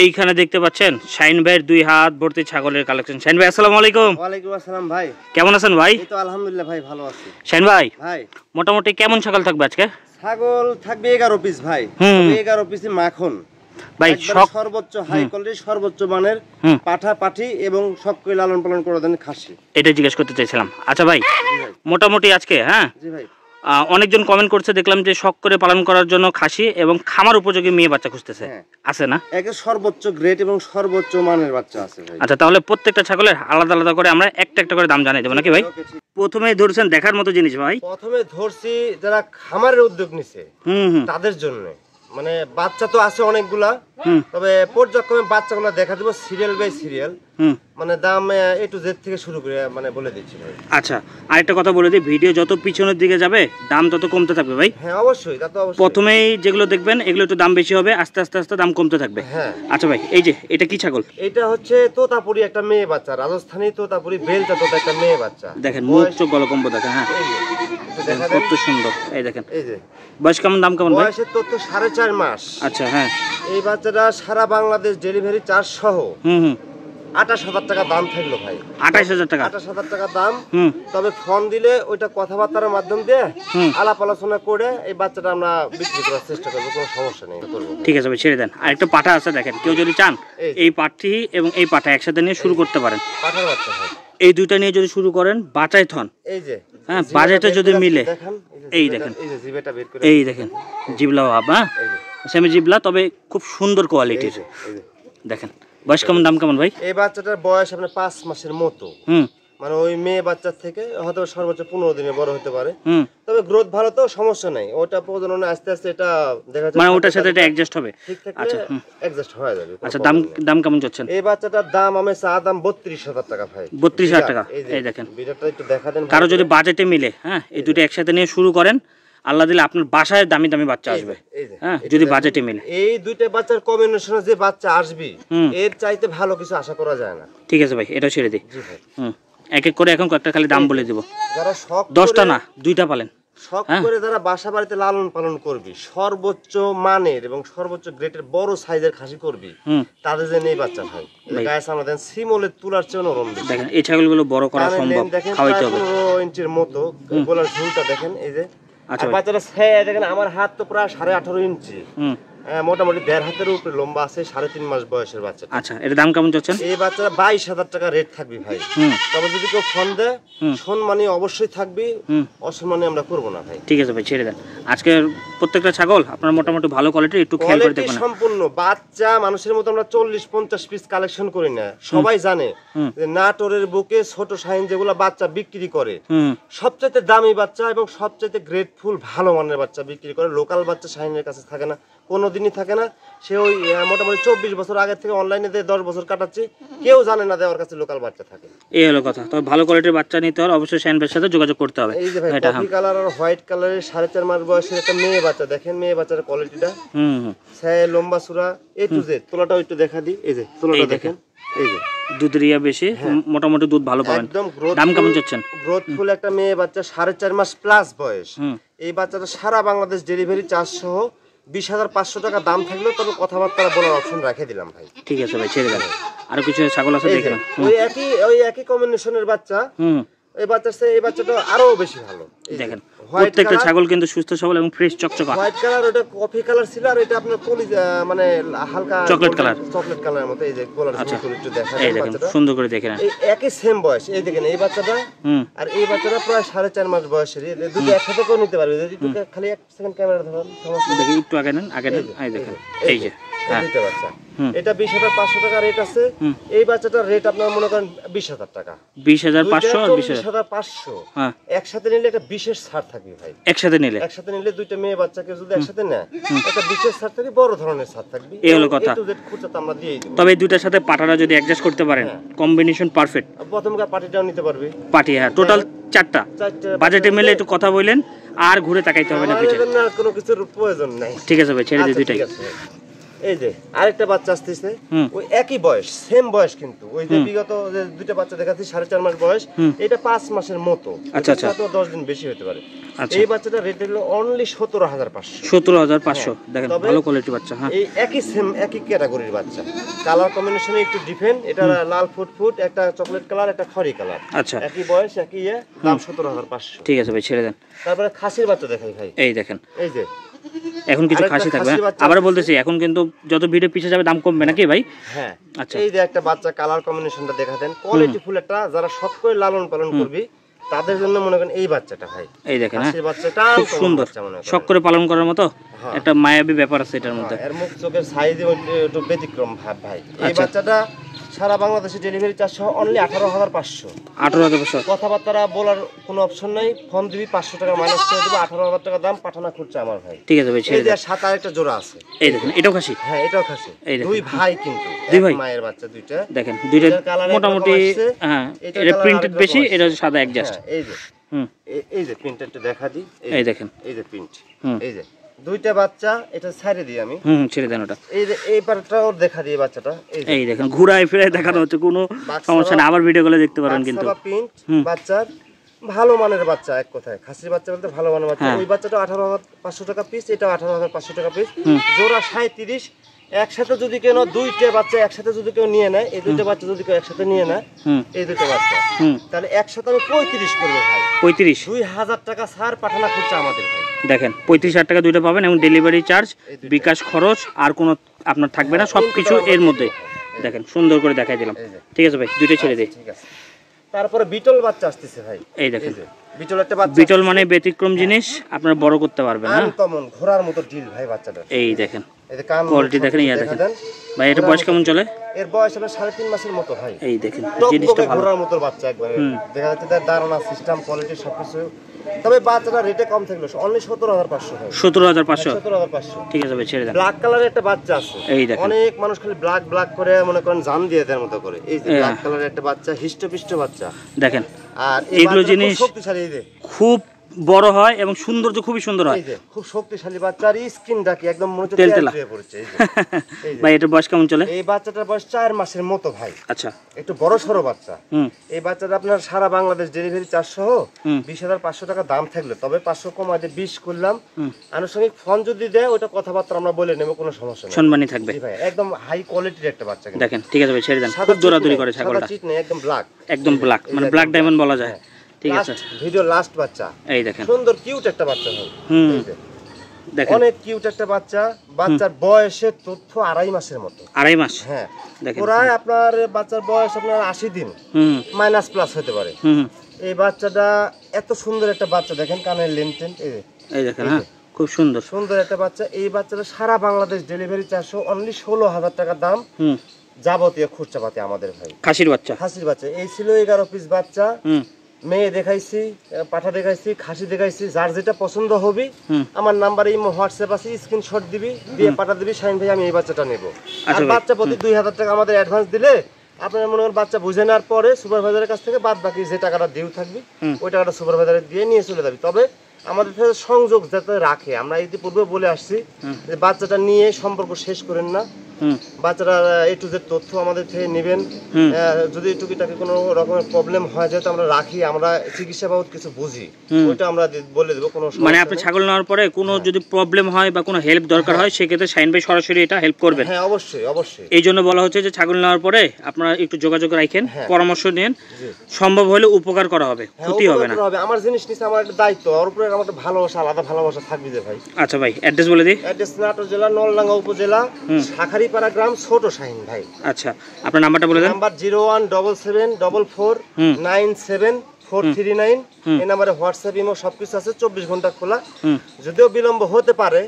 এইখানে দেখতে পাচ্ছেন শাইন ভাইয়ের দুই হাত ভর্তি ছাগলের কালেকশন। শাইন ভাই আসসালামু আলাইকুম। ওয়ালাইকুম আসসালাম ভাই, কেমন আছেন ভাই? এই তো আলহামদুলিল্লাহ ভাই, ভালো আছি। শাইন ভাই ভাই মোটামুটি কেমন ছাগল থাকবে আজকে? ছাগল থাকবে 11 পিস ভাই। 11 পিসে মাখন ভাই, সর্বোচ্চ হাই কোয়ালিটি, সর্বোচ্চ মানের পাঠা পাঠি এবং সবকে লালন পালন করে দেন খাসি। এটা জিজ্ঞেস করতে চাইছিলাম। আচ্ছা ভাই, মোটামুটি আজকে জি ভাই অনেকজন কমেন্ট করছে, দেখলাম যে শখ করে পালন করার জন্য খাসি এবং খামার উপযোগী মেয়ে বাচ্চা খুঁজতেছে, আছে না? একে সর্বোচ্চ গ্রেড এবং সর্বোচ্চ মানের বাচ্চা আছে ভাই। আচ্ছা, তাহলে প্রত্যেকটা ছাগলের আলাদা আলাদা করে আমরা একটা একটা করে দাম জানাই দেবো নাকি ভাই? প্রথমে ধরছেন দেখার মতো জিনিস ভাই। প্রথমে ধরছি যারা খামারের উদ্যোগ নিছে তাদের জন্য, মানে বাচ্চা তো আছে অনেকগুলা, তবে পর্যায়ক্রমে বাচ্চাগুলো দেখা দেবো সিরিয়াল বাই সিরিয়াল, মানে দাম A to Z থেকে শুরু করে মানে বলে দিচ্ছি ভাই। আচ্ছা, আরেকটা কথা বলে দিই, ভিডিও যত পিছনের দিকে যাবে দাম তত কমতে থাকবে ভাই। হ্যাঁ অবশ্যই, তা তো অবশ্যই। প্রথমেই যেগুলো দেখবেন এগুলো একটু দাম বেশি হবে, আস্তে আস্তে আস্তে দাম কমতে থাকবে। হ্যাঁ আচ্ছা ভাই, এই যে এটা কি ছাগল? এটা হচ্ছে তোতাপুরি একটা মেয়ে বাচ্চা, রাজস্থানী তোতাপুরি বেলচা তোতা একটা মেয়ে বাচ্চা। দেখেন মুখ চোখ গলকম্ব দেখেন। হ্যাঁ কত সুন্দর, এই দেখেন। এই যে বয়স কেমন, দাম কেমন ভাই? বয়সের তথ্য 4.5 মাস। আচ্ছা হ্যাঁ, এই বাচ্চাটা সারা বাংলাদেশ ডেলিভারি চার্জ সহ 28,000 টাকা দাম থাকলো ভাই। 28,000 টাকা? 28,000 টাকা দাম। তবে ফোন দিলে ওইটা কথাবার্তার মাধ্যম দিয়ে আলাপ আলোচনা করে এই বাচ্চাটা আমরা বিক্রি করার চেষ্টা করবো, কোনো সমস্যা নেই। ঠিক আছে ভাই, ছেড়ে দেন। আর একটা পাঠা আছে দেখেন, কেউ যদি চান এই পাঠি এবং এই পাঠা একসাথে নিয়ে শুরু করতে পারেন। পাঠার বাচ্চা ভাই, এই দুইটা নিয়ে যদি শুরু করেন বাঁচাই থন। এই যে হ্যাঁ, বাজেটে যদি মিলে, এই দেখেন, এই যে জিবেটা বের করে, এই দেখেন জিবলা ভাব। হ্যাঁ সেমি জিবলা, তবে খুব সুন্দর কোয়ালিটির। দেখেন বয়স কেমন, দাম কেমন ভাই? এই বাচ্চাটার বয়স আপনার 5 মাসের মতো। মানে ওই মেয়ে বাচ্চার থেকে হয়তো সর্বোচ্চ 15 দিনে বড় হতে পারে। তবে গ্রোথ ভালো তো সমস্যা নাই, ওটা প্রজননে আস্তে আস্তে এটা দেখা যাচ্ছে, মানে ওটার সাথে এটা অ্যাডজাস্ট হবে। আচ্ছা অ্যাডজাস্ট হয়ে যাবে। আচ্ছা, দাম কেমন চাচ্ছেন? এই বাচ্চাটার দাম আমি চা দাম 32,000 টাকা ভাই। 32,000 টাকা? এই দেখেন, ভিডিওটা একটু দেখা দেন। কারো যদি বাজেটে মিলে, হ্যাঁ এই দুটো একসাথে নিয়ে শুরু করেন, আল্লাহ দিলে আপনার বাসায় দামি দামি বাচ্চা আসবে। হ্যাঁ যদি বাজেটে মিলে। এই দুইটা বাচ্চার কম্বিনেশনে যে বাচ্চা আসবে এর চাইতে ভালো কিছু আশা করা যায় না। ঠিক আছে ভাই, এটা ছেড়ে দিই। এক এক করে এখন কয়েকটা খালি দাম বলে দিব। যারা শখ 10টা না 2টা পালেন, শখ করে যারা বাসা বাড়িতে লালন পালন করবি, সর্বোচ্চ মানের এবং সর্বোচ্চ গ্রেডের বড় সাইজের খাসি করবি, তাদের জন্য এই বাচ্চা ভাই। গায়ে আমরা দেন সিমলের তুলার চেয়ে নরম। দেখেন এই ছাগলগুলো বড় করা সম্ভব, খাওয়াইতে হবে। 15 ইঞ্চির মতো গলার ঝুলটা দেখেন, এই যে। আচ্ছা বাচ্চাটা দেখেন, আমার হাত তো প্রায় 18.5 ইঞ্চি, মোটামুটি 1.5 হাতের উপরে লম্বা আছে, 3.5 মাস বয়সের বাচ্চা। আচ্ছা, এর দাম কেমন চাচ্ছেন? এই বাচ্চা 22,000 টাকা রেট থাকবে ভাই। তবে যদি কেউ ফোন দেয়, সম্মানী অবশ্যই থাকবে, অসম্মানী আমরা করবো না ভাই। ঠিক আছে ভাই, ছেড়ে দেন। আজকে প্রত্যেকটা ছাগল আপনার মোটামুটি ভালো কোয়ালিটি, একটু খেয়াল করে দেখবেন। সম্পূর্ণ বাচ্চা মানুষের মতো আমরা 40-50 পিস কালেকশন করি না। সবাই জানে যে নাটোরের বুকে ছোট শাইন যেগুলো বাচ্চা বিক্রি করে, সবচেয়ে দামি বাচ্চা এবং সবচেয়ে গ্রেটফুল ভালো মানের বাচ্চা বিক্রি করে। লোকাল বাচ্চা শাইনের কাছে থাকে না, কোনোদিনই থাকে না। সে ওই মোটামুটি 24 বছর আগে থেকে অনলাইনে দিয়ে 10 বছর কাটাচ্ছে, কেউ জানে না যে ওর কাছে লোকাল বাচ্চা থাকে। এই হলো কথা। তবে ভালো কোয়ালিটির বাচ্চা নিতে হলে অবশ্যই শাইন ভাইয়ের সাথে যোগাযোগ করতে হবে। এই যে ভাই, কফি কালার আর হোয়াইট কালারের 4.5 মাস বয়সের একটা মেয়ে বাচ্চা, দেখেন মেয়ে বাচ্চার কোয়ালিটিটা। ছায় লম্বা সুরা A to Z। তোলাটাও একটু দেখা দিই, এই যে তোলাটা দেখেন, এই যে দুধ রিয়া বেশি, মোটামুটি দুধ ভালো পাবেন। দাম কেমন চাচ্ছেন? গ্রোথফুল একটা মেয়ে বাচ্চা, 4.5 মাস প্লাস বয়স। এই বাচ্চাটা সারা বাংলাদেশ ডেলিভারি চার্জ সহ 20,500 টাকা দাম থাকলেও তবে কথাবার্তা বলার অপশন রেখে দিলাম ভাই। ঠিক আছে ভাই, ছেড়ে দেন। আর কিছু ছাগল আছে দেখেন, ওই একই কম্বিনেশনের বাচ্চা। এই বাচ্চাটা আরো বেশি ভালো। দেখেন প্রত্যেকটা ছাগল কিন্তু সুস্থ সবল এবং ফ্রেশ চকচকা। হোয়াইট কালার, ওটা কফি কালার ছিল, আর এটা আপনার মানে হালকা চকলেট কালারের মতো। এই যে গলার ঝুল একটু দেখেন, এই দেখেন সুন্দর করে দেখেন। এই একই সেম বয়স, এই দেখেন এই বাচ্চাটা আর এই বাচ্চাটা প্রায় 4.5 মাস বয়সের। দুটো একসাথে করে নিতে পারবে যদি খালি 1 সেকেন্ড ক্যামেরা ধরুন। দেখি একটু আগে নেন, আগে নেন। এই দেখেন, এই যে দুটো বাচ্চা, এটা 20,500 টাকা রেট আছে। এই বাচ্চাটার রেট আপনার মনে করেন 20,000 টাকা। 20,500 আর 20,500 একসাথে নিলে একটা বিশেষ ছাড় থাকবে ভাই। একসাথে নিলে দুইটা মেয়ে বাচ্চাকে যদি একসাথে নেয়, একটা বিশেষ ছাড় থাকবে, বড় ধরনের ছাড় থাকবে। এই হলো কথা। খুঁজতে আমরা দিয়েই দেব। তবে এই দুইটার সাথে পাটাটা যদি অ্যাডজাস্ট করতে পারেন, কম্বিনেশন পারফেক্ট। প্রথমকার পাটিটাও নিতে পারবে। পাটি, হ্যাঁ টোটাল 4টা। বাজেটে মিলে একটু কথা বললেন, আর ঘুরে তাকাইতে হবে না পিছে, কোনো কিছুর প্রয়োজন নাই। ঠিক আছে ভাই, ছেড়ে দিই দুইটাই। এই যে আরেকটা বাচ্চা আসতেছে, ওই একই বয়স, সেম বয়স, কিন্তু ওই যে বিগত যে দুইটা বাচ্চা দেখাচ্ছি 4.5 মাস বয়স, এটা 5 মাসের মতো, আচ্ছা আচ্ছা, 10 দিন বেশি হতে পারে। এই বাচ্চাটা রেট হলো অনলি 17,500। 17,500। দেখেন ভালো কোয়ালিটি বাচ্চা। হ্যাঁ, এই একই সেম একই ক্যাটাগরির বাচ্চা, কালার কম্বিনেশনে একটু ডিফারেন্ট, এটা লাল ফুট, একটা চকলেট কালার, একটা খড়ি কালার। আচ্ছা, একই বয়স একই দাম 17,500। ঠিক আছে ভাই, ছেড়ে দেন। তারপরে খাসির বাচ্চা দেখাই ভাই, এই দেখেন, এই যে এখন কিছু খাসি থাকবে, আবার বলতেছি এখন কিন্তু যত ভিডিও পিছিয়ে যাবে দাম কমবে নাকি ভাই? হ্যাঁ, আচ্ছা, এই যে একটা বাচ্চা কালার কম্বিনেশনটা দেখাতেন, কোয়ালিটি ফুল একটা, যারা শখ করে লালন পালন করবি তাদের জন্য মনে করেন এই বাচ্চাটা ভাই। এই দেখেন, খাসির বাচ্চাটা খুব সুন্দর, শখ করে পালন করার মতো একটা মায়াবী ব্যাপার আছে এটার মধ্যে। এর মুখ চোখের সাইজ একটু ব্যতিক্রম ভাব ভাই। এই বাচ্চাটা সারা বাংলাদেশে ডেলিভারি চার্জ সহ অনলি 18,500। 18,500। কথাবার্তা বলার কোনো অপশন নাই, ফোন দিবি 500 টাকা মাইনাস করে দেবো, 18,000 টাকা দাম, পাঠানো খরচা আমার ভাই। ঠিক আছে ভাই, ছেড়ে দেন। সাত আরেকটা জোড়া আছে, এই দেখেন, এটাও খাসি। হ্যাঁ, এটাও খাসি। দুই ভাই, কিন্তু দুই ভাই, মায়ের বাচ্চা দুইটা। দেখেন দুইটা মোটামুটি, হ্যাঁ, এটা প্রিন্টেড বেশি, এটা সাদা অ্যাডজাস্ট। এই যে এই যে প্রিন্টেডটা দেখা দিই, এই দেখেন, এই যে প্রিন্ট, এই যে দুইটা বাচ্চা, এটা ছেড়ে দিই আমি। ছেড়ে দেন ওটা। এই যে এই পার্টটাও দেখা দিই বাচ্চাটা, এই দেখেন ঘুরায় ফিরায় দেখানো হচ্ছে, কোনো সমস্যা না, আবার ভিডিও গুলো দেখতে পারেন। কিন্তু প্রিন্ট বাচ্চার ভালো মানের বাচ্চা, এক কথায় খাসির বাচ্চা বলতে ভালো মানের বাচ্চা। ওই বাচ্চাটা 18,500 টাকা পিস, এটা 18,500 টাকা পিস, জোড়া 37। একসাথে যদি কেউ দুইটা বাচ্চা একসাথে যদি কেউ নিয়ে নেয়, এই দুইটা বাচ্চা যদি কেউ একসাথে নিয়ে নেয়, এই দুটো বাচ্চা, তাহলে একসাথে আমি 35 করবো ভাই। 35, 2,000 টাকা ছাড়, পাঠানো খরচা আমাদের ভাই। দেখেন 35,000 টাকা দুইটা পাবেন, এবং ডেলিভারি চার্জ, বিকাশ খরচ আর কোনো আপনার থাকবে না, সবকিছু এর মধ্যে। দেখেন সুন্দর করে দেখাই দিলাম। ঠিক আছে ভাই, দুইটা ছেড়ে দিই। ঠিক আছে, তারপরে বিটল বাচ্চা আসতেছে ভাই। এই দেখেন, বিটল একটা বাচ্চা, বিটল মানে ব্যতিক্রম জিনিস, আপনারা বড় করতে পারবেন না, আনকমন ঘোড়ার মতো ডিল ভাই বাচ্চাটা। এই দেখেন এই যে কান কোয়ালিটি দেখেন, ইয়া দেখেন ভাই, এটা বয়স কেমন চলে? এর বয়স হবে 3.5 মাসের মতো ভাই। এই দেখেন জিনিসটা ভালো, ঘোড়ার মতো বাচ্চা একবারে, দেখা যাচ্ছে তার দাঁড়ানো সিস্টেম, কোয়ালিটি সবকিছু। তবে বাচ্চাটা রেটে কম থাকলো, অনলি 17,500 ভাই। 17,500। 17,500। ঠিক আছে ভাই, ছেড়ে দেন। ব্ল্যাক কালারের একটা বাচ্চা আছে, এই দেখেন, অনেক মানুষ খালি ব্ল্যাক করে মনে করেন জান দিয়ে দেওয়ার মতো করে। এই যে ব্ল্যাক কালারের একটা বাচ্চা, হিষ্টপিষ্ট বাচ্চা দেখেন। আর এইগুলো জিনিস শক্তিশালী, এই যে খুব বড় হয় এবং সৌন্দর্য খুবই সুন্দর হয়। এই যে খুব শক্তিশালী বাচ্চা, আর স্কিনটা কি একদম মনে হচ্ছে তেলতেলা পড়ছে। এই যে ভাই, এটার বয়স কেমন চলে? এই বাচ্চাটার বয়স 4 মাসের মতো ভাই। আচ্ছা, একটু বড় সরো বাচ্চা। এই বাচ্চাটা আপনার সারা বাংলাদেশ ডেলিভারি চার্জ সহ 20,500 টাকা দাম থাকলে, তবে 500 কমায় 20 করলাম। আনুষঙ্গিক ফোন যদি দেয়, ওটা কথাবার্তা আমরা বলে নেব, কোনো সমস্যা নেই, সম্মানই থাকবে ভাই। একদম হাই কোয়ালিটির একটা বাচ্চা দেখেন। ঠিক আছে ভাই, ছেড়ে দেন। খুব দৌড়াদৌড়ি করে ছাগলটা, চিট নেই, একদম ব্ল্যাক, একদম ব্ল্যাক, মানে ব্ল্যাক ডায়মন্ড বলা যায়। ঠিক আছে, ভিডিও লাস্ট বাচ্চা, এই দেখেন সুন্দর কিউট একটা বাচ্চা ভাই। দেখেন অনেক কিউট একটা বাচ্চা। বাচ্চার বয়সের তথ্য 2.5 মাসের মতো। 2.5 মাস? হ্যাঁ, দেখেন প্রায় আপনার বাচ্চার বয়স আপনার 80 দিন মাইনাস প্লাস হতে পারে। এই বাচ্চাটা এত সুন্দর একটা বাচ্চা, দেখেন কানের লেনটেন, এই দেখেন। হ্যাঁ, খুব সুন্দর সুন্দর একটা বাচ্চা। এই বাচ্চাটা সারা বাংলাদেশ ডেলিভারি চার্জ অনলি 16,000 টাকা দাম, যাবতীয় খরচাপাতি আমাদের ভাই। খাসির বাচ্চা এই ছিল 11 পিস বাচ্চা। মেয়ে দেখাইছি, পাঠা দেখাইছি, খাসি দেখাইছি, যার যেটা পছন্দ হবে আমার নাম্বারে ইমো হোয়াটসঅ্যাপ আছে, স্ক্রিনশট দিবি, দিয়ে পাঠা দিবি, শাহিন ভাই আমি এই বাচ্চাটা নেব। আর বাচ্চা প্রতি 2,000 টাকা আমাদের অ্যাডভান্স দিলে, আপনার মনে করেন বাচ্চা বুঝে নেওয়ার পরে সুপারভাইজারের কাছ থেকে বাদ বাকি যে টাকাটা ডিউ থাকবে, ওই টাকাটা সুপারভাইজারে দিয়ে নিয়ে চলে যাবি। তবে আমাদের সাথে সংযোগ যাতে রাখে, আমরা ইতিপূর্বে বলে আসছি যে বাচ্চাটা নিয়ে সম্পর্ক শেষ করেন না, বাচ্চারা এ টু জেড তথ্য আমাদের থেকে নেবেন। যদি টুকিটাকি কোনো রকমের প্রবলেম হয়, যেহেতু আমরা রাখি, আমরা চিকিৎসা বাবদ কিছু বুঝি, ওইটা আমরা বলে দেবো। কোনো মানে আপনি ছাগল নেওয়ার পরে কোনো যদি প্রবলেম হয় বা কোনো হেল্প দরকার হয়, সেক্ষেত্রে শাহিন ভাই সরাসরি এটা হেল্প করবেন। হ্যাঁ, অবশ্যই অবশ্যই। এই জন্য বলা হচ্ছে যে ছাগল নেওয়ার পরে আপনারা একটু যোগাযোগ রাখেন, পরামর্শ নেন, সম্ভব হলে উপকার করা হবে, ক্ষতি হবে না। আমার জিনিস নিচ্ছে, আমার একটা দায়িত্ব, ওর উপরে আমার একটা ভালোবাসা, আলাদা ভালোবাসা থাকবে যে ভাই। আচ্ছা ভাই, অ্যাড্রেস বলে দিই। অ্যাড্রেস নাটোর জেলা নলডাঙ্গা উপজেলা শাখারিপাড়া গ্রাম, ছোট শাহিন ভাই। আচ্ছা, আপনার নাম্বারটা বলে দেন। নাম্বার 0177449439। এই নাম্বারে হোয়াটসঅ্যাপ ইমো সবকিছু আছে, 24 ঘন্টা খোলা। যদিও বিলম্ব হতে পারে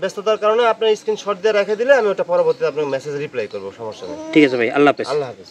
ব্যস্ততার কারণে, আপনার স্ক্রিনশট দিয়ে রেখে দিলে আমি ওটা পরবর্তীতে আপনার মেসেজ রিপ্লাই করবো, সমস্যা নেই। ঠিক আছে ভাই, আল্লাহ হাফেজ। আল্লাহ হাফেজ।